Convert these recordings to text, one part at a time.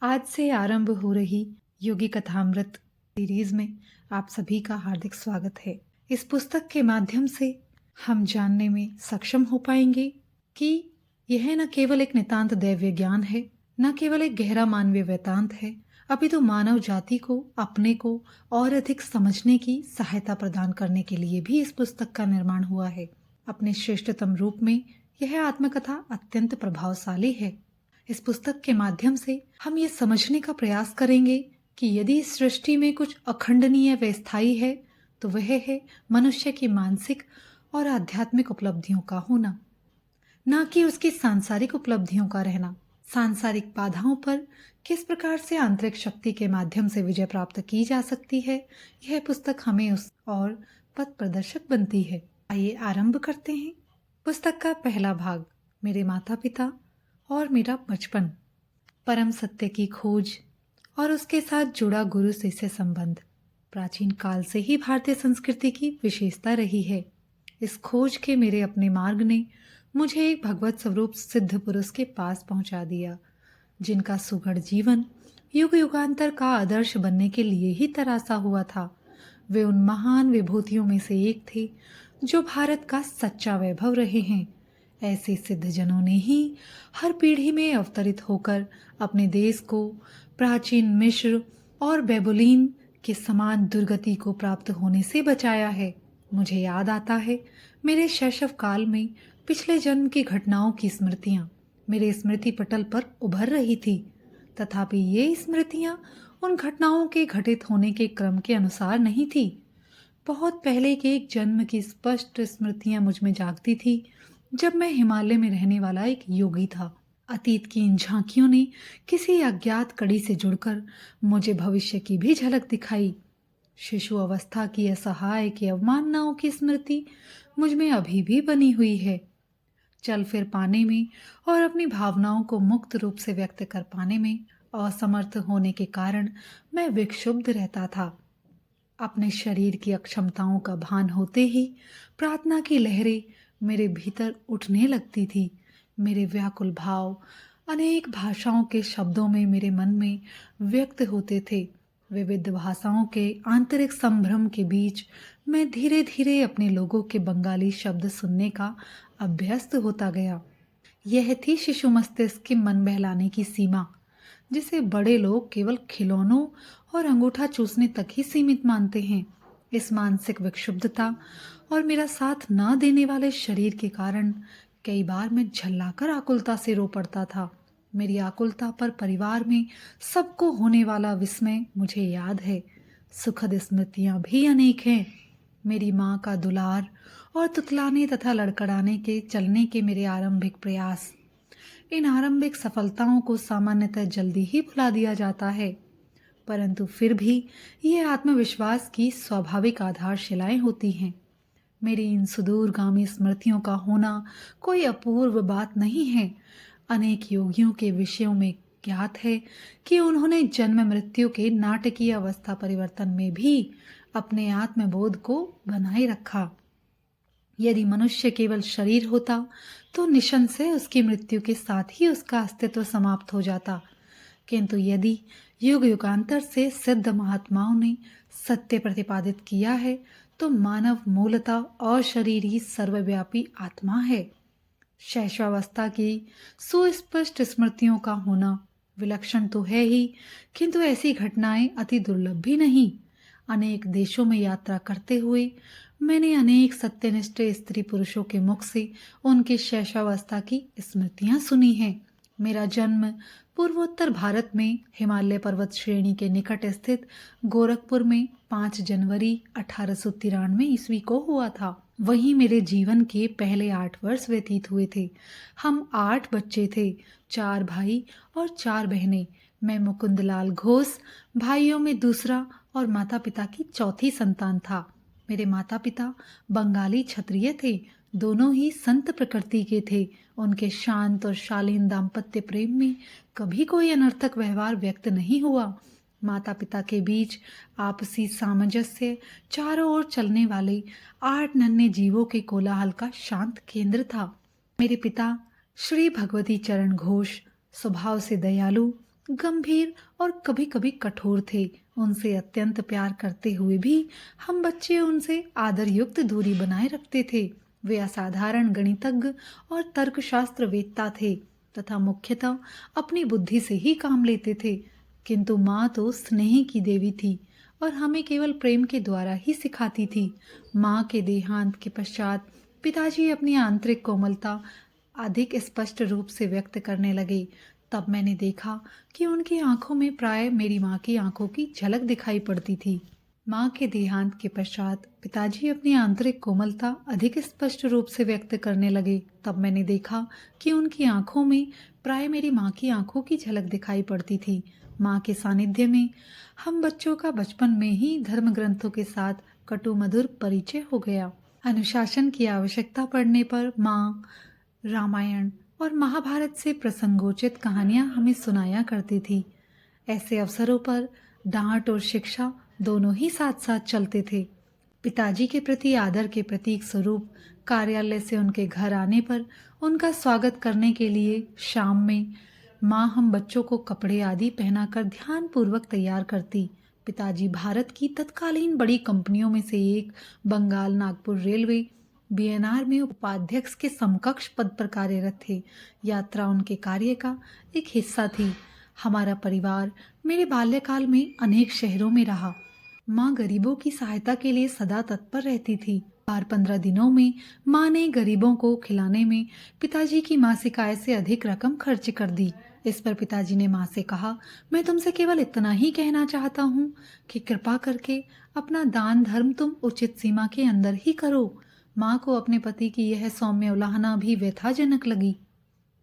आज से आरंभ हो रही योगी कथामृत सीरीज में आप सभी का हार्दिक स्वागत है। इस पुस्तक के माध्यम से हम जानने में सक्षम हो पाएंगे कि यह न केवल एक नितांत दैवीय ज्ञान है, न केवल एक गहरा मानवीय वेदांत है, अपितु मानव जाति को अपने को और अधिक समझने की सहायता प्रदान करने के लिए भी इस पुस्तक का निर्माण हुआ है। अपने श्रेष्ठतम रूप में यह आत्मकथा अत्यंत प्रभावशाली है। इस पुस्तक के माध्यम से हम ये समझने का प्रयास करेंगे कि यदि इस सृष्टि में कुछ अखंडनीय व स्थायी है तो वह है मनुष्य की मानसिक और आध्यात्मिक उपलब्धियों का होना, न कि उसकी सांसारिक उपलब्धियों का रहना। सांसारिक बाधाओं पर किस प्रकार से आंतरिक शक्ति के माध्यम से विजय प्राप्त की जा सकती है, यह पुस्तक हमें उस और पथ प्रदर्शक बनती है। आइए आरंभ करते हैं। पुस्तक का पहला भाग, मेरे माता पिता और मेरा बचपन, परम सत्य की खोज और उसके साथ जुड़ा गुरु शिष्य संबंध प्राचीन काल से ही भारतीय संस्कृति की विशेषता रही है। इस खोज के मेरे अपने मार्ग ने मुझे एक भगवत स्वरूप सिद्ध पुरुष के पास पहुंचा दिया, जिनका सुघड़ जीवन युग युगांतर का आदर्श बनने के लिए ही तरासा हुआ था। वे उन महान विभूतियों में से एक थे जो भारत का सच्चा वैभव रहे हैं। ऐसे सिद्धजनों ने ही हर पीढ़ी में अवतरित होकर अपने देश को प्राचीन मिस्र और बेबुलीन के समान दुर्गति को प्राप्त होने से बचाया है। मुझे याद आता है, मेरे शैशव काल में पिछले जन्म की घटनाओं की स्मृतियां मेरे स्मृति पटल पर उभर रही थी। तथापि ये स्मृतियां उन घटनाओं के घटित होने के क्रम के अनुसार नहीं थी। बहुत पहले के एक जन्म की स्पष्ट स्मृतियां मुझ में जागती थी, जब मैं हिमालय में रहने वाला एक योगी था। अतीत की इन झांकियों ने किसी अज्ञात कड़ी से जुड़कर मुझे भविष्य की भी झलक दिखाई। शिशु अवस्था की असहाय की अवमाननाओं की स्मृति मुझ में अभी भी बनी हुई है। चल फिर पाने में और अपनी भावनाओं को मुक्त रूप से व्यक्त कर पाने में असमर्थ होने के कारण मैं विक्षुब्ध रहता था। अपने शरीर की अक्षमताओं का भान होते ही प्रार्थना की लहरें मेरे भीतर उठने लगती थी। मेरे व्याकुल भाव अनेक भाषाओं के शब्दों में मेरे मन में व्यक्त होते थे। विविध भाषाओं के आंतरिक संभ्रम के बीच मैं धीरे धीरे अपने लोगों के बंगाली शब्द सुनने का अभ्यस्त होता गया। यह थी शिशु मस्तिष्क के मन बहलाने की सीमा, जिसे बड़े लोग केवल खिलौनों और अंगूठा चूसने तक ही सीमित मानते हैं। इस मानसिक विक्षुब्धता और मेरा साथ न देने वाले शरीर के कारण कई बार मैं झल्लाकर आकुलता से रो पड़ता था। मेरी आकुलता पर परिवार में सबको होने वाला विस्मय मुझे याद है। सुखद स्मृतियां भी अनेक हैं। मेरी माँ का दुलार और तुतलाने तथा लड़खड़ाने के चलने के मेरे आरंभिक प्रयास। इन आरंभिक सफलताओं को सामान्यतः जल्दी ही भुला दिया जाता है, परंतु फिर भी ये आत्मविश्वास की स्वाभाविक आधारशिलाएं होती हैं। मेरी इन सुदूरगामी स्मृतियों का होना कोई अपूर्व बात नहीं है। अनेक योगियों के विषयों में ज्ञात है कि उन्होंने जन्म मृत्यु के नाटकीय अवस्था परिवर्तन में भी अपने आत्मबोध को बनाए रखा। यदि मनुष्य केवल शरीर होता तो निशंसय उसकी मृत्यु के साथ ही उसका अस्तित्व समाप्त हो जाता, किंतु यदि युग युगांतर से सिद्ध महात्माओं ने सत्य प्रतिपादित किया है तो मानव मूलतः अशरीरी सर्वव्यापी आत्मा है। शैशवावस्था की सुस्पष्ट स्मृतियों का होना विलक्षण तो है ही, किंतु ऐसी घटनाएं अति दुर्लभ भी नहीं। अनेक देशों में यात्रा करते हुए मैंने अनेक सत्यनिष्ठ स्त्री पुरुषों के मुख से उनकी शैशवावस्था की स्मृतियां सुनी हैं। मेरा जन्म पूर्वोत्तर भारत में हिमालय पर्वत श्रेणी के निकट स्थित गोरखपुर में 5 जनवरी 1893 ईस्वी को हुआ था। वहीं मेरे जीवन के पहले 8 वर्ष व्यतीत हुए थे। हम 8 बच्चे थे, 4 भाई और 4 बहनें। मैं मुकुंदलाल घोष भाइयों में दूसरा और माता पिता की चौथी संतान था। मेरे माता पिता बंगाली क्षत्रिय थे, दोनों ही संत प्रकृति के थे। उनके शांत और शालीन दाम्पत्य प्रेम में कभी कोई अनर्थक व्यवहार व्यक्त नहीं हुआ। माता पिता के बीच आपसी सामंजस्य चारों ओर चलने वाले 8 नन्हे जीवों के कोलाहल का शांत केंद्र था। मेरे पिता श्री भगवती चरण घोष स्वभाव से दयालु गंभीर और कभी कभी कठोर थे। उनसे अत्यंत प्यार करते हुए भी हम बच्चे उनसे आदर युक्त दूरी बनाए रखते थे। वे असाधारण गणितज्ञ और तर्कशास्त्र वेत्ता थे तथा मुख्यतः अपनी बुद्धि से ही काम लेते थे। किंतु माँ तो स्नेह की देवी थी और हमें केवल प्रेम के द्वारा ही सिखाती थी। माँ के देहांत के पश्चात पिताजी अपनी आंतरिक कोमलता अधिक स्पष्ट रूप से व्यक्त करने लगे। तब मैंने देखा कि उनकी आंखों में प्राय मेरी माँ की आंखों की झलक दिखाई पड़ती थी। माँ के देहांत के पश्चात पिताजी अपनी आंतरिक कोमलता अधिक स्पष्ट रूप से व्यक्त करने लगे। तब मैंने देखा कि उनकी आंखों में प्राय मेरी माँ की आंखों की झलक दिखाई पड़ती थी। माँ के सानिध्य में हम बच्चों का बचपन में ही धर्म ग्रंथों के साथ कटु मधुर परिचय हो गया। अनुशासन की आवश्यकता पड़ने पर माँ रामायण और महाभारत से प्रसंगोचित कहानियां हमें सुनाया करती थी। ऐसे अवसरों पर डांट और शिक्षा दोनों ही साथ साथ चलते थे। पिताजी के प्रति आदर के प्रतीक स्वरूप कार्यालय से उनके घर आने पर उनका स्वागत करने के लिए शाम में माँ हम बच्चों को कपड़े आदि पहनाकर ध्यानपूर्वक तैयार करती। पिताजी भारत की तत्कालीन बड़ी कंपनियों में से एक बंगाल नागपुर रेलवे बीएनआर में उपाध्यक्ष के समकक्ष पद पर कार्यरत थे। यात्रा उनके कार्य का एक हिस्सा थी। हमारा परिवार मेरे बाल्यकाल में अनेक शहरों में रहा। माँ गरीबों की सहायता के लिए सदा तत्पर रहती थी। 15 दिनों में माँ ने गरीबों को खिलाने में पिताजी की मासिक आय से अधिक रकम खर्च कर दी। इस पर पिताजी ने माँ से कहा, मैं तुमसे केवल इतना ही कहना चाहता हूँ कि कृपा करके अपना दान धर्म तुम उचित सीमा के अंदर ही करो। माँ को अपने पति की यह सौम्य उलाहना भी व्यथाजनक लगी।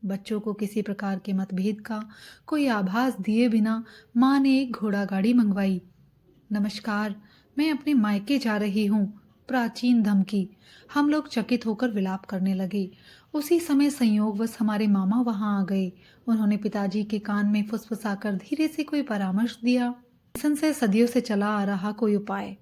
बच्चों को किसी प्रकार के मतभेद का कोई आभास दिए बिना माँ ने एक घोड़ा गाड़ी मंगवाई। नमस्कार, मैं अपने मायके जा रही हूँ। प्राचीन धमकी। हम लोग चकित होकर विलाप करने लगे। उसी समय संयोगवश हमारे मामा वहां आ गए। उन्होंने पिताजी के कान में फुसफुसाकर धीरे से कोई परामर्श दिया। संशय सदियों से चला आ रहा कोई उपाय।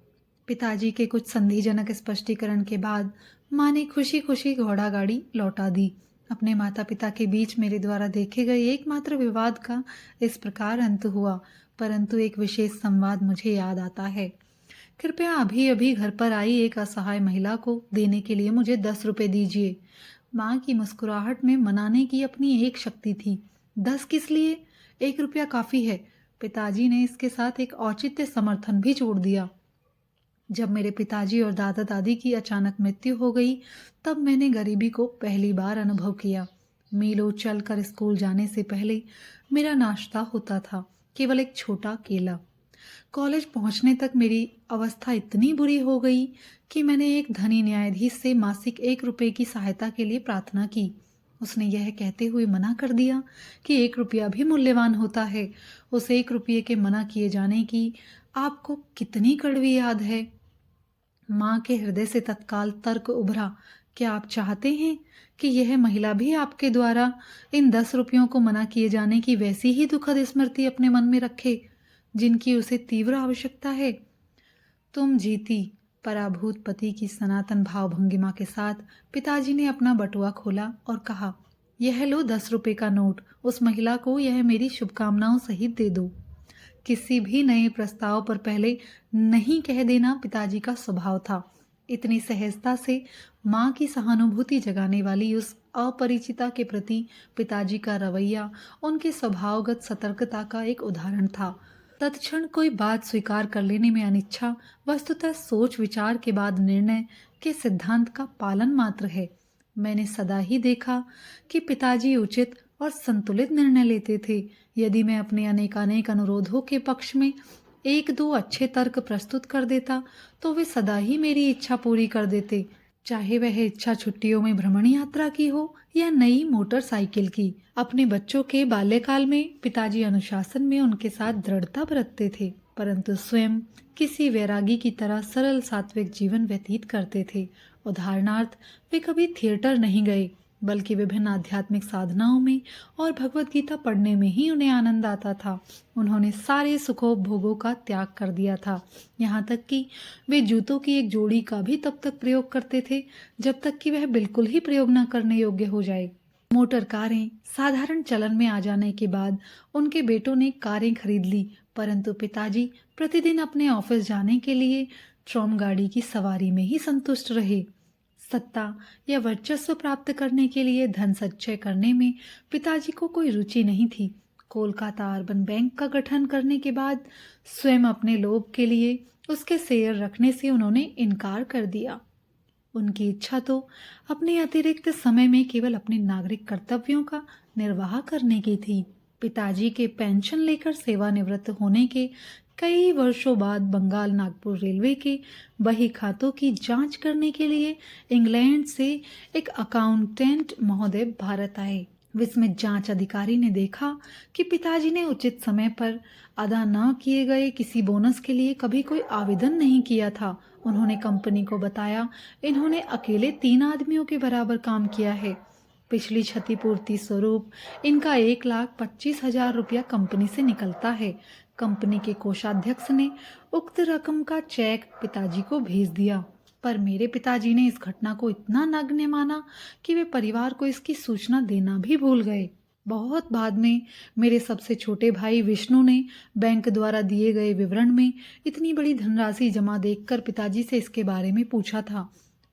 पिताजी के कुछ संधिजनक स्पष्टीकरण के बाद माँ ने खुशी खुशी घोड़ा गाड़ी लौटा दी। अपने माता पिता के बीच मेरे द्वारा देखे गए एकमात्र विवाद का इस प्रकार अंत हुआ। परंतु एक विशेष संवाद मुझे याद आता है। कृपया अभी अभी घर पर आई एक असहाय महिला को देने के लिए मुझे 10 रुपए दीजिए। माँ की मुस्कुराहट में मनाने की अपनी एक शक्ति थी। 10 किस लिए? 1 रुपया काफी है। पिताजी ने इसके साथ एक औचित्य समर्थन भी जोड़ दिया। जब मेरे पिताजी और दादा दादी की अचानक मृत्यु हो गई, तब मैंने गरीबी को पहली बार अनुभव किया। मीलों चलकर स्कूल जाने से पहले मेरा नाश्ता होता था, केवल एक छोटा केला। कॉलेज पहुंचने तक मेरी अवस्था इतनी बुरी हो गई कि मैंने एक धनी न्यायाधीश से मासिक 1 रुपए की सहायता के लिए प्रार्थना की। उसने यह कहते हुए मना कर दिया कि 1 रुपया भी मूल्यवान होता है। उस 1 रुपये के मना किए जाने की आपको कितनी कड़वी याद है। माँ के हृदय से तत्काल तर्क उभरा, क्या आप चाहते हैं कि यह महिला भी आपके द्वारा इन 10 रुपयों को मना किए जाने की वैसी ही दुखद स्मृति अपने मन में रखे जिनकी उसे तीव्र आवश्यकता है? तुम जीती। पराभूत पति की सनातन भाव भंगिमा के साथ पिताजी ने अपना बटुआ खोला और कहा, यह लो 10 रुपए का नोट। उस महिला को यह मेरी शुभकामनाओं सहित दे दो। किसी भी नए प्रस्ताव पर पहले नहीं कह देना पिताजी का स्वभाव था। इतनी सहजता से माँ की सहानुभूति जगाने वाली उस अपरिचिता के प्रति पिताजी का रवैया उनके स्वभावगत सतर्कता का एक उदाहरण था। तत्क्षण कोई बात स्वीकार कर लेने में अनिच्छा वस्तुतः सोच विचार के बाद निर्णय के सिद्धांत का पालन मात्र है। मैंने सदा ही देखा कि पिताजी उचित और संतुलित निर्णय लेते थे। यदि मैं अपने अनेकानेक अनुरोधों के पक्ष में 1-2 अच्छे तर्क प्रस्तुत कर देता तो वे सदा ही मेरी इच्छा पूरी कर देते, चाहे वह इच्छा छुट्टियों में भ्रमण यात्रा की हो या नई मोटरसाइकिल की। अपने बच्चों के बाल्यकाल में पिताजी अनुशासन में उनके साथ दृढ़ता बरतते थे, परंतु स्वयं किसी वैरागी की तरह सरल सात्विक जीवन व्यतीत करते थे। उदाहरणार्थ, वे कभी थिएटर नहीं गए, बल्कि विभिन्न आध्यात्मिक साधनाओं में और भगवत गीता पढ़ने में ही उन्हें आनंद आता था। उन्होंने सारे सुखोपभोगों का त्याग कर दिया था, यहाँ तक कि वे जूतों की एक जोड़ी का भी तब तक प्रयोग करते थे जब तक कि वह बिल्कुल ही प्रयोग न करने योग्य हो जाए। मोटर कारें साधारण चलन में आ जाने के बाद उनके बेटों ने कारें खरीद ली, परंतु पिताजी प्रतिदिन अपने ऑफिस जाने के लिए ट्रॉम गाड़ी की सवारी में ही संतुष्ट रहे। सत्ता या वर्चस्व प्राप्त करने के लिए धन संचय करने में पिताजी को कोई रुचि नहीं थी। कोलकाता अर्बन बैंक का गठन करने के बाद स्वयं अपने लोभ के लिए उसके शेयर रखने से उन्होंने इनकार कर दिया। उनकी इच्छा तो अपने अतिरिक्त समय में केवल अपने नागरिक कर्तव्यों का निर्वाह करने की थी। पिताजी के पेंशन लेकर सेवानिवृत्त होने के कई वर्षों बाद बंगाल नागपुर रेलवे के बही खातों की जांच करने के लिए इंग्लैंड से एक अकाउंटेंट महोदय भारत आए। जिसमें जांच अधिकारी ने देखा कि पिताजी ने उचित समय पर अदा न किए गए किसी बोनस के लिए कभी कोई आवेदन नहीं किया था। उन्होंने कंपनी को बताया, इन्होंने अकेले 3 आदमियों के बराबर काम किया है। पिछली क्षतिपूर्ति स्वरूप इनका 1,25,000 रुपया कंपनी से निकलता है। कंपनी के कोषाध्यक्ष ने उक्त रकम का चेक पिताजी को भेज दिया, पर मेरे पिताजी ने इस घटना को इतना नगण्य माना कि वे परिवार को इसकी सूचना देना भी भूल गए। बहुत बाद में मेरे सबसे छोटे भाई विष्णु ने बैंक द्वारा दिए गए विवरण में इतनी बड़ी धनराशि जमा देखकर पिताजी से इसके बारे में पूछा था।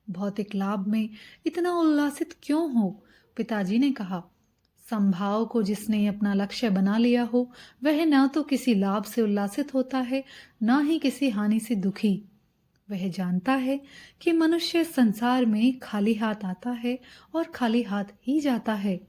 भौतिक लाभ में इतना उल्लासित क्यों हो? पिताजी ने कहा, संभाव को जिसने अपना लक्ष्य बना लिया हो वह न तो किसी लाभ से उल्लासित होता है, न ही किसी हानि से दुखी। वह जानता है कि मनुष्य संसार में खाली हाथ आता है और खाली हाथ ही जाता है।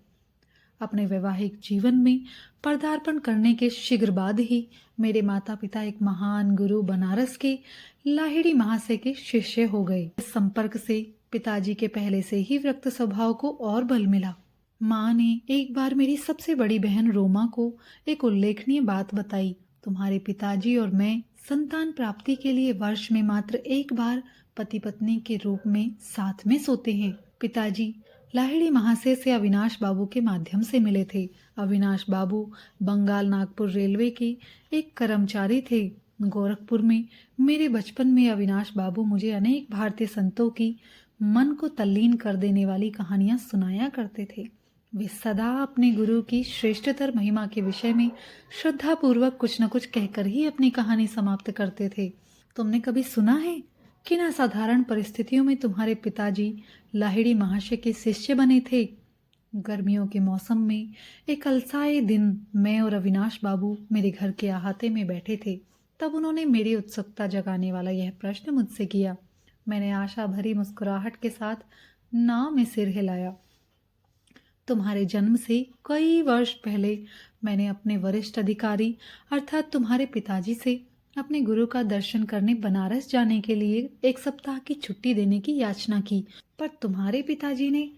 अपने वैवाहिक जीवन में पदार्पण करने के शीघ्र बाद ही मेरे माता पिता एक महान गुरु बनारस के लाहिड़ी महाशय के शिष्य हो गए। इस संपर्क से पिताजी के पहले से ही विरक्त स्वभाव को और बल मिला। माँ ने एक बार मेरी सबसे बड़ी बहन रोमा को एक उल्लेखनीय बात बताई। तुम्हारे पिताजी और मैं संतान प्राप्ति के लिए वर्ष में मात्र एक बार पति पत्नी के रूप में साथ में सोते हैं। पिताजी लाहिड़ी महाशय से अविनाश बाबू के माध्यम से मिले थे। अविनाश बाबू बंगाल नागपुर रेलवे के एक कर्मचारी थे। गोरखपुर में मेरे बचपन में अविनाश बाबू मुझे अनेक भारतीय संतों की मन को तल्लीन कर देने वाली कहानियां सुनाया करते थे। वे सदा अपने गुरु की श्रेष्ठतर महिमा के विषय में श्रद्धापूर्वक कुछ न कुछ कहकर ही अपनी कहानी समाप्त करते थे। तुमने कभी सुना है किन असाधारण परिस्थितियों में तुम्हारे पिताजी लाहिड़ी महाशय के शिष्य बने थे? गर्मियों के मौसम में एक अलसाए दिन मैं और अविनाश बाबू मेरे घर के अहाते में बैठे थे। तब उन्होंने मेरी उत्सुकता जगाने वाला यह प्रश्न मुझसे किया। मैंने आशा भरी मुस्कुराहट के साथ ना में सिर हिलाया। तुम्हारे जन्म से कई वर्ष पहले मैंने अपने वरिष्ठ अधिकारी अर्थात तुम्हारे पिताजी से अपने गुरु का दर्शन करने बनारस जाने के लिए 1 सप्ताह की छुट्टी देने की याचना की, पर तुम्हारे पिताजी ने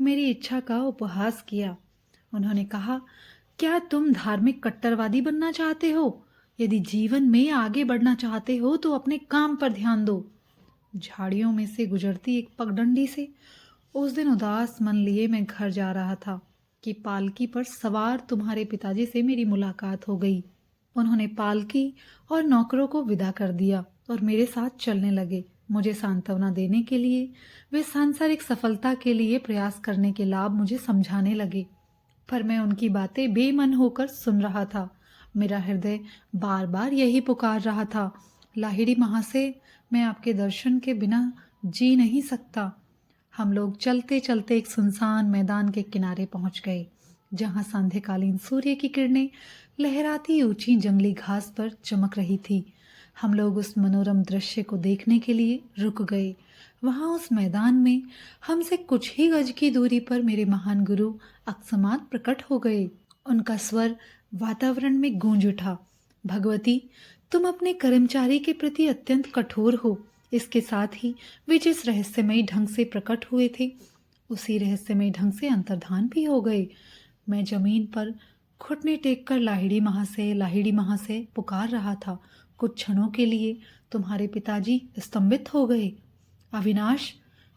मेरी इच्छा का उपहास किया। उन्होंने कहा, क्या तुम धार्मिक कट्टरवादी बनना चाहते हो? यदि जीवन में आगे बढ़ना चाहते हो तो अपने काम पर ध्यान दो। झाड़ियों में से गुजरती एक पगडंडी से उस दिन उदास मन लिए मैं घर जा रहा था कि पालकी पर सवार तुम्हारे पिताजी से मेरी मुलाकात हो गई। उन्होंने पालकी और नौकरों को विदा कर दिया और मेरे साथ चलने लगे। मुझे सांत्वना देने के लिए वे सांसारिक सफलता के लिए प्रयास करने के लाभ मुझे समझाने लगे, पर मैं उनकी बातें बेमन होकर सुन रहा था। मेरा हृदय बार बार यही पुकार रहा था, लाहिड़ी महाशय, मैं आपके दर्शन के बिना जी नहीं सकता। हम लोग चलते चलते एक सुनसान मैदान के किनारे पहुंच गए, जहां सांध्यकालीन सूर्य की किरणें लहराती ऊंची जंगली घास पर चमक रही थी। हम लोग उस मनोरम दृश्य को देखने के लिए रुक गए। वहां उस मैदान में हमसे कुछ ही गज की दूरी पर मेरे महान गुरु अकस्मात प्रकट हो गए। उनका स्वर वातावरण में गूंज उठा, भगवती, तुम अपने कर्मचारी के प्रति अत्यंत कठोर हो। इसके साथ ही वे जिस रहस्यमयी ढंग से प्रकट हुए थे उसी रहस्यमयी ढंग से अंतर्धान भी हो गए। मैं जमीन पर घुटने टेक कर लाहिड़ी महाशय पुकार रहा था। कुछ क्षणों के लिए तुम्हारे पिताजी स्तंभित हो गए। अविनाश,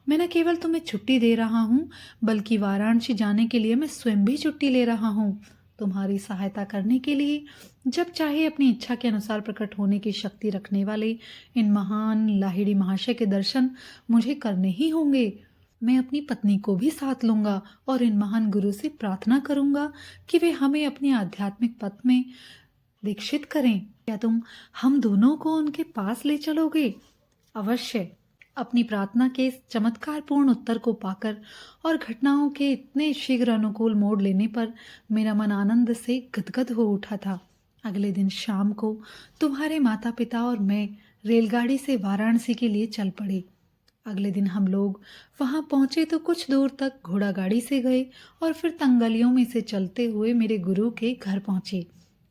मैं न केवल तुम्हें छुट्टी दे रहा हूँ बल्कि वाराणसी जाने के लिए मैं स्वयं भी छुट्टी ले रहा हूँ। तुम्हारी सहायता करने के लिए जब चाहे अपनी इच्छा के अनुसार प्रकट होने की शक्ति रखने वाले इन महान लाहिड़ी महाशय के दर्शन मुझे करने ही होंगे। मैं अपनी पत्नी को भी साथ लूंगा और इन महान गुरु से प्रार्थना करूंगा कि वे हमें अपने आध्यात्मिक पथ में दीक्षित करें। क्या तुम हम दोनों को उनके पास ले चलोगे? अवश्य। अपनी प्रार्थना के इस चमत्कारपूर्ण उत्तर को पाकर और घटनाओं के इतने शीघ्र अनुकूल मोड़ लेने पर मेरा मन आनंद से गदगद हो उठा था। अगले दिन शाम को तुम्हारे माता पिता और मैं रेलगाड़ी से वाराणसी के लिए चल पड़े। अगले दिन हम लोग वहां पहुंचे तो कुछ दूर तक घोड़ा गाड़ी से गए और फिर तंगलियों में से चलते हुए मेरे गुरु के घर पहुंचे।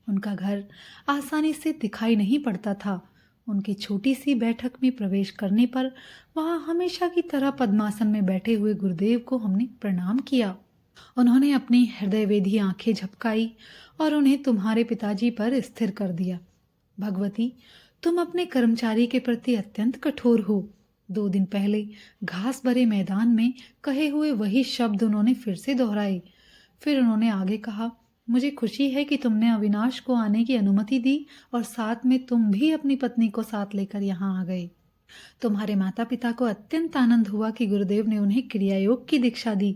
उनका घर आसानी से दिखाई नहीं पड़ता था। उनकी छोटी सी बैठक में प्रवेश करने पर वहां हमेशा की तरह पद्मासन में बैठे हुए गुरुदेव को हमने प्रणाम किया। उन्होंने अपनी हृदयवेधी आंखें झपकाई और उन्हें तुम्हारे पिताजी पर स्थिर कर दिया। भगवती, तुम अपने कर्मचारी के प्रति अत्यंत कठोर हो। 2 दिन पहले घास भरे मैदान में कहे हुए वही शब्द उन्होंने फिर से दोहराए। फिर उन्होंने आगे कहा, मुझे खुशी है कि तुमने अविनाश को आने की अनुमति दी और साथ में तुम भी अपनी पत्नी को साथ लेकर यहाँ आ गए। तुम्हारे माता पिता को अत्यंत आनंद हुआ कि गुरुदेव ने उन्हें क्रियायोग की दीक्षा दी।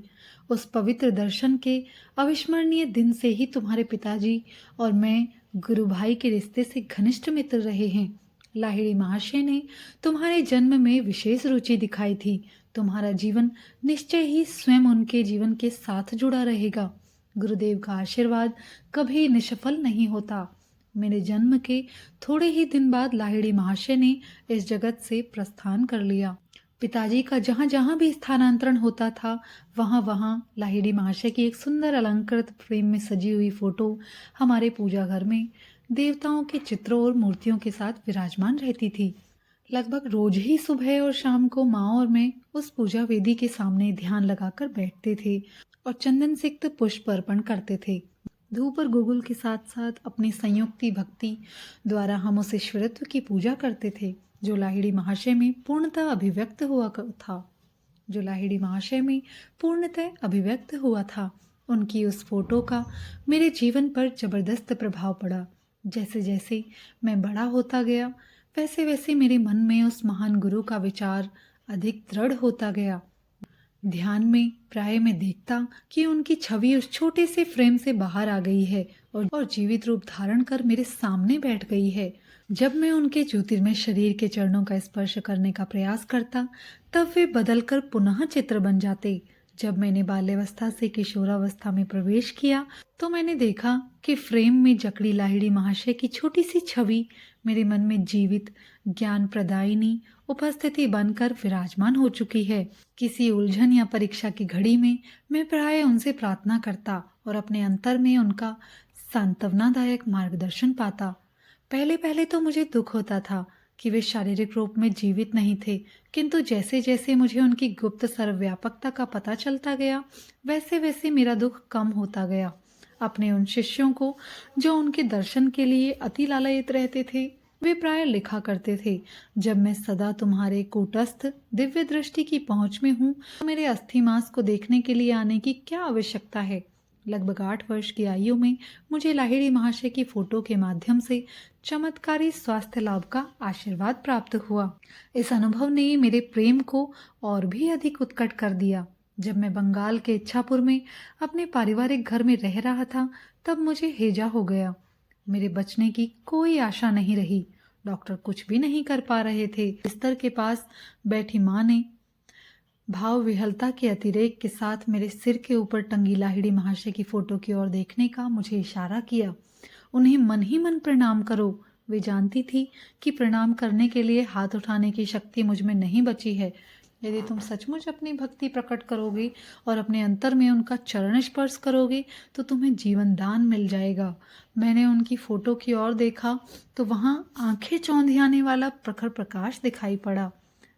उस पवित्र दर्शन के अविस्मरणीय दिन से ही तुम्हारे पिताजी और मैं गुरु भाई के रिश्ते से घनिष्ठ मित्र रहे हैं। लाहिड़ी महाशय ने तुम्हारे जन्म में विशेष रुचि दिखाई थी। तुम्हारा जीवन निश्चय ही स्वयं उनके जीवन के साथ जुड़ा रहेगा। गुरुदेव का आशीर्वाद कभी निष्फल नहीं होता। मेरे जन्म के थोड़े ही दिन बाद लाहिड़ी महाशय ने इस जगत से प्रस्थान कर लिया। पिताजी का जहाँ जहाँ भी स्थानांतरण होता था वहाँ वहाँ लाहिड़ी महाशय की एक सुंदर अलंकृत फ्रेम में सजी हुई फोटो हमारे पूजा घर में देवताओं के चित्रों और मूर्तियों के साथ विराजमान रहती थी। लगभग रोज ही सुबह और शाम को माँ और मैं उस पूजा वेदी के सामने ध्यान लगाकर बैठते थे और चंदन सिक्त पुष्प अर्पण करते थे। धूप और गुगुल के साथ साथ अपनी संयुक्ति भक्ति द्वारा हम उस ईश्वरत्व की पूजा करते थे जो लाहिड़ी महाशय में पूर्णतः अभिव्यक्त हुआ था। उनकी उस फोटो का मेरे जीवन पर जबरदस्त प्रभाव पड़ा। जैसे जैसे मैं बड़ा होता गया वैसे वैसे मेरे मन में उस महान गुरु का विचार अधिक दृढ़ होता गया। ध्यान में प्राय मैं देखता कि उनकी छवि उस छोटे से फ्रेम से बाहर आ गई है और जीवित रूप धारण कर मेरे सामने बैठ गई है। जब मैं उनके ज्योतिर्मय शरीर के चरणों का स्पर्श करने का प्रयास करता तब वे बदलकर पुनः चित्र बन जाते। जब मैंने बाल्यावस्था से किशोरावस्था में प्रवेश किया तो मैंने देखा कि फ्रेम में जकड़ी लाहिड़ी महाशय की छोटी सी छवि मेरे मन में जीवित ज्ञान प्रदायिनी उपस्थिति बनकर विराजमान हो चुकी है। किसी उलझन या परीक्षा की घड़ी में मैं प्राय उनसे प्रार्थना करता और अपने अंतर में उनका सांत्वनादायक मार्गदर्शन पाता। पहले पहले तो मुझे दुख होता था कि वे शारीरिक रूप में जीवित नहीं थे, किंतु जैसे जैसे मुझे उनकी गुप्त सर्वव्यापकता का पता चलता गया वैसे वैसे मेरा दुख कम होता गया। अपने उन शिष्यों को जो उनके दर्शन के लिए अति लालायित रहते थे वे प्राय लिखा करते थे, जब मैं सदा तुम्हारे कूटस्थ दिव्य दृष्टि की पहुंच में हूँ तो मेरे अस्थि मांस को देखने के लिए आने की क्या आवश्यकता है। लगभग 8 वर्ष की आयु में मुझे लाहिड़ी महाशय की फोटो के माध्यम से चमत्कारी स्वास्थ्य लाभ का आशीर्वाद प्राप्त हुआ। इस अनुभव ने मेरे प्रेम को और भी अधिक उत्कट कर दिया। जब मैं बंगाल के इच्छापुर में अपने पारिवारिक घर में रह रहा था तब मुझे हैजा हो गया। मेरे बचने की कोई आशा नहीं रही। डॉक्टर कुछ भी नहीं कर पा रहे थे। बिस्तर के पास बैठी माँ ने भाव विहलता के अतिरेक के साथ मेरे सिर के ऊपर टंगी लाहिड़ी महाशय की फोटो की ओर देखने का मुझे इशारा किया। उन्हें मन ही मन प्रणाम करो। वे जानती थी कि प्रणाम करने के लिए हाथ उठाने की शक्ति मुझ में नहीं बची है। यदि तुम सचमुच अपनी भक्ति प्रकट करोगे और अपने अंतर में उनका चरण स्पर्श करोगे तो तुम्हें जीवन दान मिल जाएगा। मैंने उनकी फोटो की ओर देखा तो वहां आंखें चौंधियाने वाला प्रखर प्रकाश दिखाई पड़ा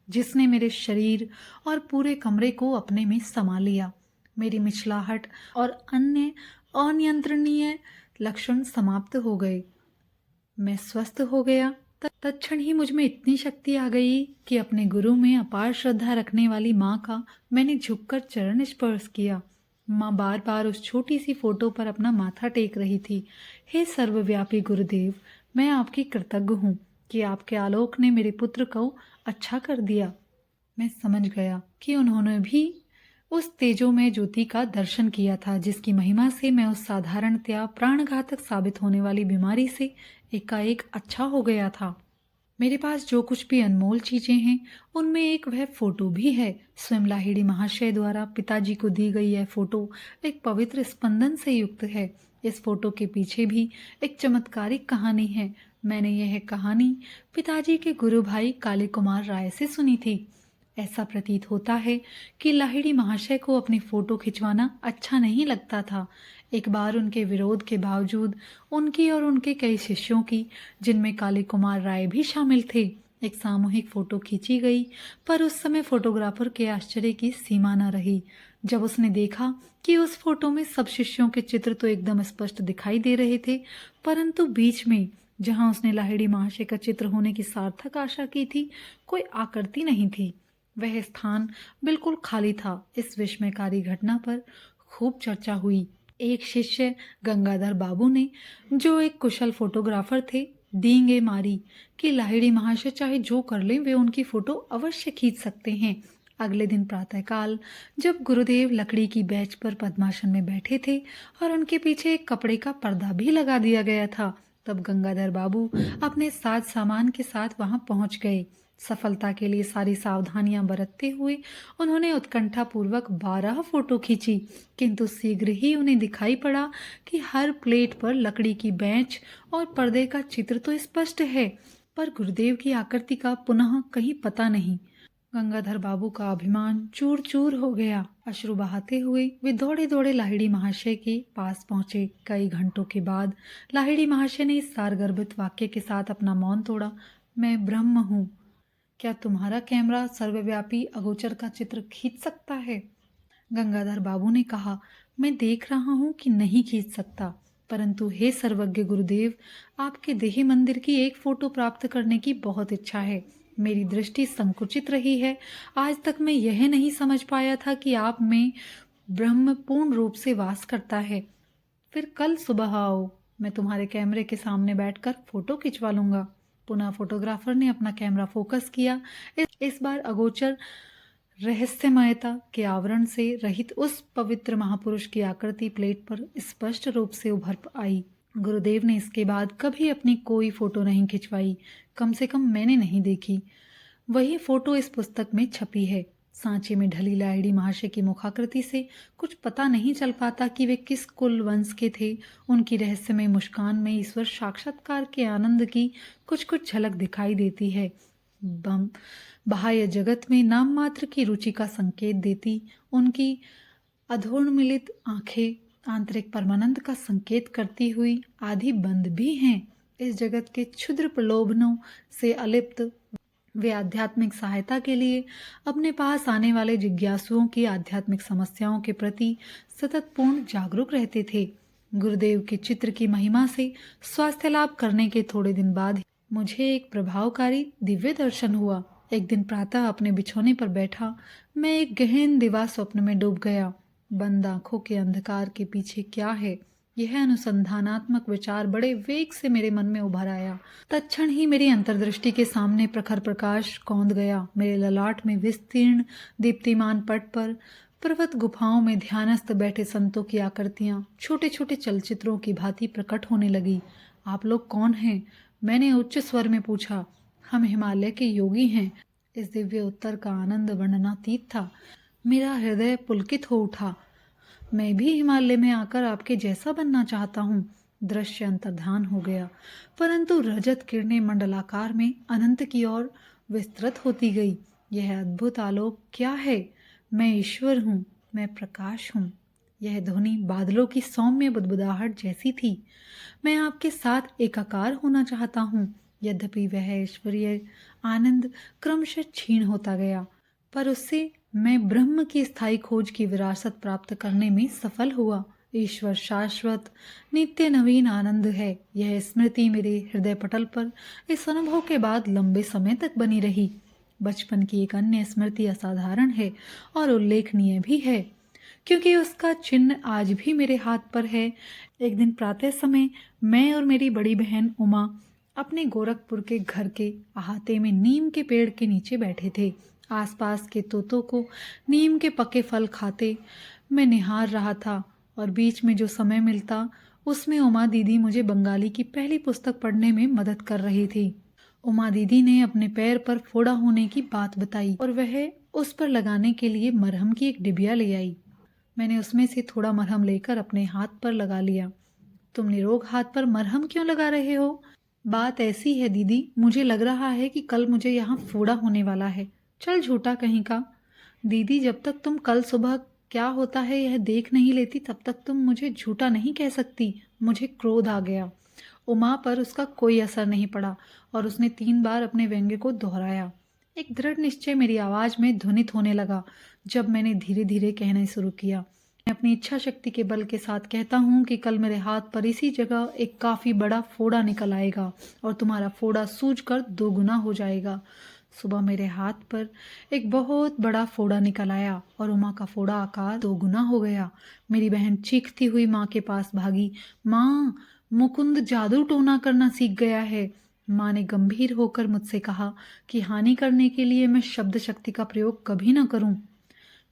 जिसने मेरे शरीर और पूरे कमरे को अपने में समा लिया। मेरी मिचलाहट और अन्य अनियंत्रणीय लक्षण समाप्त हो गए। मैं स्वस्थ हो गया। तत्क्षण ही मुझ में इतनी शक्ति आ गई कि अपने गुरु में अपार श्रद्धा रखने वाली माँ का मैंने झुककर चरण स्पर्श किया। माँ बार बार उस छोटी सी फोटो पर अपना माथा टेक रही थी। हे सर्वव्यापी गुरुदेव, मैं आपकी कृतज्ञ हूँ कि आपके आलोक ने मेरे पुत्र को अच्छा कर दिया। मैं समझ गया कि उन्होंने भी उस तेजोमय ज्योति का दर्शन किया था, जिसकी महिमा से मैं उस साधारणतया प्राणघातक साबित होने वाली बीमारी से एकाएक अच्छा हो गया था। मेरे पास जो कुछ भी अनमोल चीजें हैं, उनमें एक वह फोटो भी है। स्वयं लाहिड़ी महाशय द्वारा पिताजी को दी गई यह फोटो एक पवित्र स्पंदन से युक्त है। इस फोटो के पीछे भी एक चमत्कारिक कहानी है। मैंने यह कहानी पिताजी के गुरु भाई काले कुमार राय से सुनी थी। ऐसा प्रतीत होता है कि लाहिड़ी महाशय को अपनी फोटो खिंचवाना अच्छा नहीं लगता था। एक बार उनके विरोध के बावजूद उनकी और उनके कई शिष्यों की, जिनमें काली कुमार राय भी शामिल थे, एक सामूहिक फोटो खींची गई। पर उस समय फोटोग्राफर के आश्चर्य की सीमा न रही जब उसने देखा कि उस फोटो में सब शिष्यों के चित्र तो एकदम स्पष्ट दिखाई दे रहे थे, परंतु बीच में, जहां उसने लाहिड़ी महाशय का चित्र होने की सार्थक आशा की थी, कोई आकृति नहीं थी। वह स्थान बिल्कुल खाली था। इस विस्मयकारी घटना पर खूब चर्चा हुई। एक शिष्य गंगाधर बाबू ने, जो एक कुशल फोटोग्राफर थे, डींगे मारी कि लाहिड़ी महाशय चाहे जो कर लें, वे उनकी फोटो अवश्य खींच सकते हैं। अगले दिन प्रातःकाल जब गुरुदेव लकड़ी की बेंच पर पद्मासन में बैठे थे और उनके पीछे एक कपड़े का पर्दा भी लगा दिया गया था, तब गंगाधर बाबू अपने साज सामान के साथ वहां पहुंच गए। सफलता के लिए सारी सावधानियां बरतते हुए उन्होंने उत्कंठा पूर्वक 12 फोटो खींची, किंतु शीघ्र ही उन्हें दिखाई पड़ा कि हर प्लेट पर लकड़ी की बेंच और पर्दे का चित्र तो स्पष्ट है, पर गुरुदेव की आकृति का पुनः कहीं पता नहीं। गंगाधर बाबू का अभिमान चूर चूर हो गया। अश्रु बहाते हुए वे दौड़े दौड़े लाहिड़ी महाशय के पास पहुंचे। कई घंटों के बाद लाहिड़ी महाशय ने इस सारगर्भित वाक्य के साथ अपना मौन तोड़ा, मैं ब्रह्म हूँ। क्या तुम्हारा कैमरा सर्वव्यापी अगोचर का चित्र खींच सकता है? गंगाधर बाबू ने कहा, मैं देख रहा हूं कि नहीं खींच सकता, परंतु हे सर्वज्ञ गुरुदेव, आपके देह मंदिर की एक फोटो प्राप्त करने की बहुत इच्छा है। मेरी दृष्टि संकुचित रही है। आज तक मैं यह नहीं समझ पाया था कि आप में ब्रह्म पूर्ण रूप से वास करता है। फिर कल सुबह आओ, मैं तुम्हारे कैमरे के सामने बैठकर फोटो खिंचवा लूंगा। पुनः फोटोग्राफर ने अपना कैमरा फोकस किया। इस बार अगोचर रहस्यमयता के आवरण से रहित उस पवित्र महापुरुष की आकृति प्लेट पर स्पष्ट रूप से उभर आई। गुरुदेव ने इसके बाद कभी अपनी कोई फोटो नहीं खिंचवाई, कम से कम मैंने नहीं देखी। वही फोटो इस पुस्तक में छपी है। सांचे में ढली लाहिड़ी महाशय की मुखाकृति से कुछ पता नहीं चल पाता कि वे किस कुल वंश के थे। उनकी रहस्यमय मुस्कान में ईश्वर साक्षात्कार के आनंद की कुछ कुछ झलक दिखाई देती है। बाह्य जगत में नाम मात्र की रुचि का संकेत देती उनकी अधोन्मिलित आंखें आंतरिक परमानंद का संकेत करती हुई आधी बंद भी हैं। इस जगत के क्षुद्र प्रलोभनों से अलिप्त वे आध्यात्मिक सहायता के लिए अपने पास आने वाले जिज्ञासुओं की आध्यात्मिक समस्याओं के प्रति सतत पूर्ण जागरूक रहते थे। गुरुदेव के चित्र की महिमा से स्वास्थ्य लाभ करने के थोड़े दिन बाद मुझे एक प्रभावकारी दिव्य दर्शन हुआ। एक दिन प्रातः अपने बिछौने पर बैठा मैं एक गहन दिवा स्वप्न में डूब गया। बंद आंखों के अंधकार के पीछे क्या है, यह अनुसंधानात्मक विचार बड़े वेग से मेरे मन में उभर आया। तत्क्षण ही मेरी अंतर्दृष्टि के सामने प्रखर प्रकाश कौंध गया। मेरे ललाट में विस्तीर्ण दीप्तिमान पट पर पर्वत गुफाओं में ध्यानस्थ बैठे संतों की आकृतियां छोटे छोटे चलचित्रों की भांति प्रकट होने लगी। आप लोग कौन हैं? मैंने उच्च स्वर में पूछा। हम हिमालय के योगी हैं। इस दिव्य उत्तर का आनंद वर्णनातीत था। मेरा हृदय पुलकित हो उठा। मैं भी हिमालय में आकर आपके जैसा बनना चाहता हूँ। दृश्य अंतर्धान हो गया, परंतु रजत किरणें मंडलाकार में अनंत की ओर विस्तृत होती गई। यह अद्भुत आलोक क्या है? मैं ईश्वर हूँ, मैं प्रकाश हूँ। यह ध्वनि बादलों की सौम्य बुदबुदाहट जैसी थी। मैं आपके साथ एकाकार होना चाहता हूँ। यद्यपि वह ऐश्वर्य आनंद क्रमशः क्षीण होता गया, पर उससे मैं ब्रह्म की स्थायी खोज की विरासत प्राप्त करने में सफल हुआ। ईश्वर शाश्वत नित्य नवीन आनंद है। यह स्मृति मेरे हृदय पटल पर इस अनुभव के बाद लंबे समय तक बनी रही। बचपन की एक अन्य स्मृति असाधारण है और उल्लेखनीय भी है, क्योंकि उसका चिन्ह आज भी मेरे हाथ पर है। एक दिन प्रातः समय मैं और मेरी बड़ी बहन उमा अपने गोरखपुर के घर के अहाते में नीम के पेड़ के नीचे बैठे थे। आसपास के तोतों को नीम के पके फल खाते मैं निहार रहा था और बीच में जो समय मिलता उसमें उमा दीदी मुझे बंगाली की पहली पुस्तक पढ़ने में मदद कर रही थी। उमा दीदी ने अपने पैर पर फोड़ा होने की बात बताई और वह उस पर लगाने के लिए मरहम की एक डिबिया ले आई। मैंने उसमें से थोड़ा मरहम लेकर अपने हाथ पर लगा लिया। तुम निरोग हाथ पर मरहम क्यों लगा रहे हो? बात ऐसी है दीदी, मुझे लग रहा है कि कल मुझे यहाँ फोड़ा होने वाला है। चल झूठा कहीं का। दीदी, जब तक तुम कल सुबह क्या होता है यह देख नहीं लेती तब तक तुम मुझे झूठा नहीं कह सकती। मुझे क्रोध आ गया। उमा पर उसका कोई असर नहीं पड़ा और उसने 3 बार अपने व्यंग्य को दोहराया। एक दृढ़ निश्चय मेरी आवाज में ध्वनित होने लगा जब मैंने धीरे धीरे कहना शुरू किया। मैं अपनी इच्छा शक्ति के बल के साथ कहता हूँ कि कल मेरे हाथ पर इसी जगह एक काफी बड़ा फोड़ा निकल आएगा और तुम्हारा फोड़ा सूजकर 2 गुना हो जाएगा। सुबह मेरे हाथ पर एक बहुत बड़ा फोड़ा निकल आया और उमा का फोड़ा आकार 2 गुना हो गया। मेरी बहन चीखती हुई माँ के पास भागी। माँ, मुकुंद जादू टोना करना सीख गया है। माँ ने गंभीर होकर मुझसे कहा कि हानि करने के लिए मैं शब्द शक्ति का प्रयोग कभी न करूं।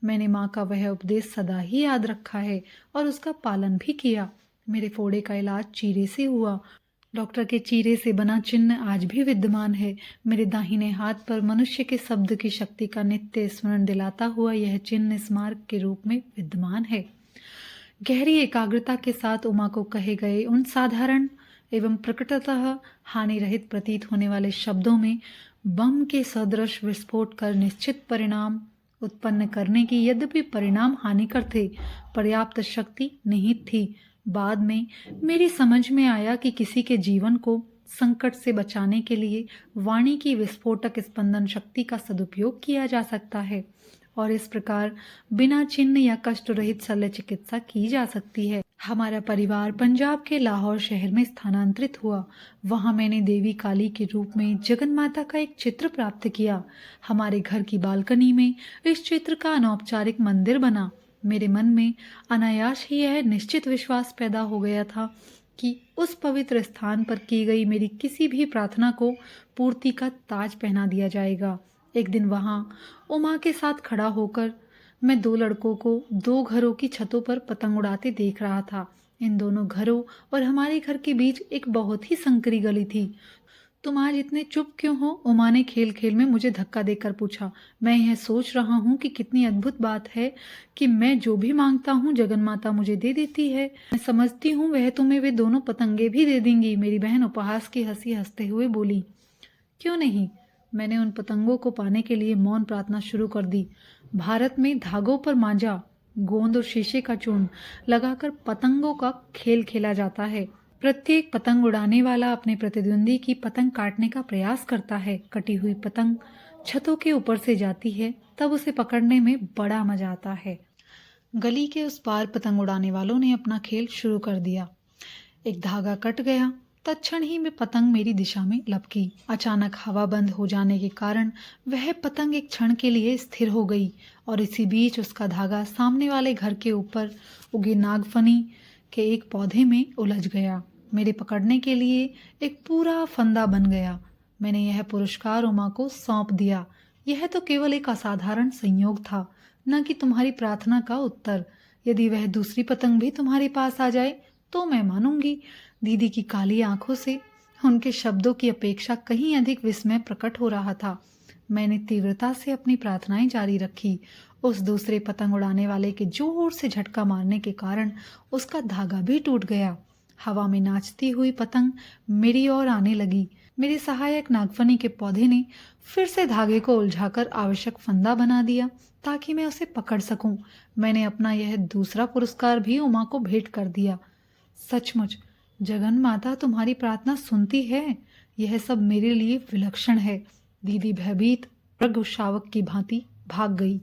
मैंने माँ का वह उपदेश सदा ही याद रखा है और उसका पालन भी किया। मेरे फोड़े का इलाज चीरे से हुआ। डॉक्टर के चीरे से बना चिन्ह आज भी विद्यमान है। मेरे दाहिने हाथ पर मनुष्य के शब्द की शक्ति का नित्य स्मरण दिलाता हुआ यह चिन्ह स्मारक के रूप में विद्यमान है। गहरी एकाग्रता के साथ उमा को कहे गए उन साधारण एवं प्रकटतः हानि रहित प्रतीत होने वाले शब्दों में बम के सदृश विस्फोट कर निश्चित परिणाम उत्पन्न करने की, यद्यपि परिणाम हानिकर थे, पर्याप्त शक्ति निहित थी। बाद में मेरी समझ में आया कि किसी के जीवन को संकट से बचाने के लिए वाणी की विस्फोटक स्पंदन शक्ति का सदुपयोग किया जा सकता है और इस प्रकार बिना चिन्ह या कष्ट रहित शल्य चिकित्सा की जा सकती है। हमारा परिवार पंजाब के लाहौर शहर में स्थानांतरित हुआ। वहां मैंने देवी काली के रूप में जगन माता का एक चित्र प्राप्त किया। हमारे घर की बालकनी में इस चित्र का अनौपचारिक मंदिर बना। मेरे मन में अनायास ही यह निश्चित विश्वास पैदा हो गया था कि उस पवित्र स्थान पर की गई मेरी किसी भी प्रार्थना को पूर्ति का ताज पहना दिया जाएगा। एक दिन वहां उमा के साथ खड़ा होकर मैं 2 लड़कों को 2 घरों की छतों पर पतंग उड़ाते देख रहा था। इन दोनों घरों और हमारे घर के बीच एक बहुत ही संकरी गली थी। तुम आज इतने चुप क्यों हो? उमा ने खेल खेल में मुझे धक्का देकर पूछा। मैं यह सोच रहा हूँ कि कितनी अद्भुत बात है कि मैं जो भी मांगता हूँ जगन माता मुझे दे देती है। मैं समझती हूँ वह तुम्हें वे दोनों पतंगे भी दे देंगी। मेरी बहन उपहास की हंसी हंसते हुए बोली। क्यों नहीं? मैंने उन पतंगों को पाने के लिए मौन प्रार्थना शुरू कर दी। भारत में धागों पर मांझा, गोंद और शीशे का चूर्ण लगाकर पतंगों का खेल खेला जाता है। प्रत्येक पतंग उड़ाने वाला अपने प्रतिद्वंदी की पतंग काटने का प्रयास करता है। कटी हुई पतंग छतों के ऊपर से जाती है, तब उसे पकड़ने में बड़ा मजा आता है। गली के उस पार पतंग उड़ाने वालों ने अपना खेल शुरू कर दिया। एक धागा कट गया, तत्क्षण ही में पतंग मेरी दिशा में लपकी। अचानक हवा बंद हो जाने के कारण वह पतंग एक क्षण के लिए स्थिर हो गई और इसी बीच उसका धागा सामने वाले घर के ऊपर उगे नागफनी के एक पौधे में उलझ गया। मेरे पकड़ने के लिए एक पूरा फंदा बन गया। मैंने यह पुरस्कार उमा को सौंप दिया। यह तो केवल एक असाधारण संयोग था, न कि तुम्हारी प्रार्थना का उत्तर। यदि वह दूसरी पतंग भी तुम्हारे पास आ जाए तो मैं मानूंगी। दीदी की काली आंखों से उनके शब्दों की अपेक्षा कहीं अधिक विस्मय प्रकट हो रहा था। मैंने तीव्रता से अपनी प्रार्थनाएं जारी रखी। उस दूसरे पतंग उड़ाने वाले के जोर से झटका मारने के कारण उसका धागा भी टूट गया। हवा में नाचती हुई पतंग मेरी ओर आने लगी। मेरे सहायक नागफनी के पौधे ने फिर से धागे को उलझाकर आवश्यक फंदा बना दिया ताकि मैं उसे पकड़ सकूं। मैंने अपना यह दूसरा पुरस्कार भी उमा को भेंट कर दिया। सचमुच जगन माता तुम्हारी प्रार्थना सुनती है। यह सब मेरे लिए विलक्षण है। दीदी भयभीत मृग शावक की भांति भाग गई।